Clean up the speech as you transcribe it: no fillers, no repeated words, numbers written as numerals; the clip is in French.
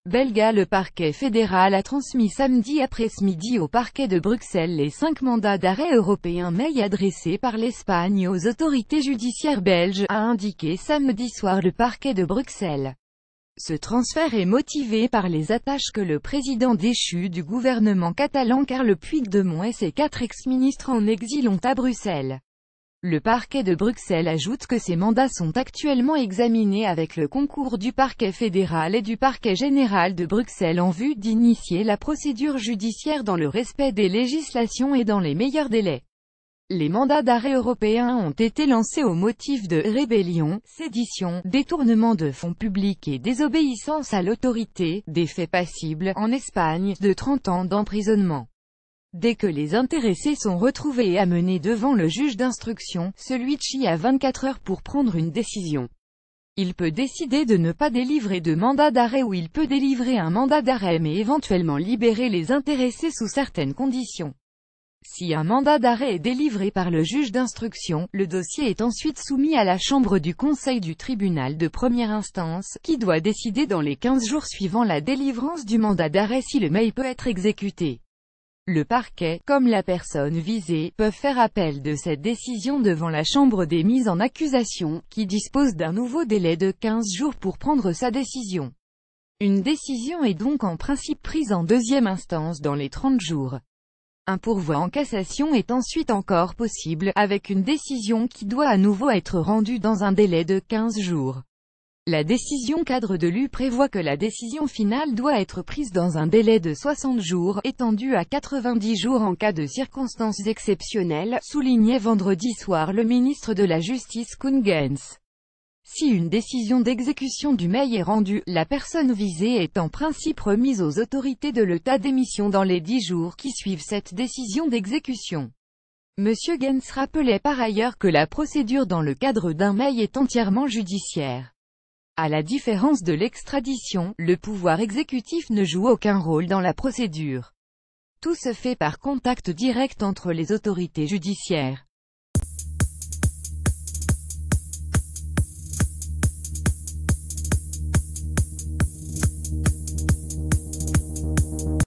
belga. Le parquet fédéral a transmis samedi après-midi au parquet de Bruxelles les 5 mandats d'arrêt européens mail adressés par l'Espagne aux autorités judiciaires belges, a indiqué samedi soir le parquet de Bruxelles. Ce transfert est motivé par les attaches que le président déchu du gouvernement catalan Carles Puigdemont et ses 4 ex-ministres en exil ont à Bruxelles. Le parquet de Bruxelles ajoute que ces mandats sont actuellement examinés avec le concours du parquet fédéral et du parquet général de Bruxelles en vue d'initier la procédure judiciaire dans le respect des législations et dans les meilleurs délais. Les mandats d'arrêt européens ont été lancés au motif de rébellion, sédition, détournement de fonds publics et désobéissance à l'autorité, des faits passibles, en Espagne, de 30 ans d'emprisonnement. Dès que les intéressés sont retrouvés et amenés devant le juge d'instruction, celui-ci a 24 heures pour prendre une décision. Il peut décider de ne pas délivrer de mandat d'arrêt ou il peut délivrer un mandat d'arrêt mais éventuellement libérer les intéressés sous certaines conditions. Si un mandat d'arrêt est délivré par le juge d'instruction, le dossier est ensuite soumis à la chambre du conseil du tribunal de première instance, qui doit décider dans les 15 jours suivant la délivrance du mandat d'arrêt si le mail peut être exécuté. Le parquet, comme la personne visée, peuvent faire appel de cette décision devant la chambre des mises en accusation, qui dispose d'un nouveau délai de 15 jours pour prendre sa décision. Une décision est donc en principe prise en deuxième instance dans les 30 jours. Un pourvoi en cassation est ensuite encore possible, avec une décision qui doit à nouveau être rendue dans un délai de 15 jours. La décision cadre de l'U prévoit que la décision finale doit être prise dans un délai de 60 jours, étendu à 90 jours en cas de circonstances exceptionnelles, soulignait vendredi soir le ministre de la Justice Koen Geens. Si une décision d'exécution du mail est rendue, la personne visée est en principe remise aux autorités de l'État d'émission dans les 10 jours qui suivent cette décision d'exécution. M. Geens rappelait par ailleurs que la procédure dans le cadre d'un mail est entièrement judiciaire. À la différence de l'extradition, le pouvoir exécutif ne joue aucun rôle dans la procédure. Tout se fait par contact direct entre les autorités judiciaires.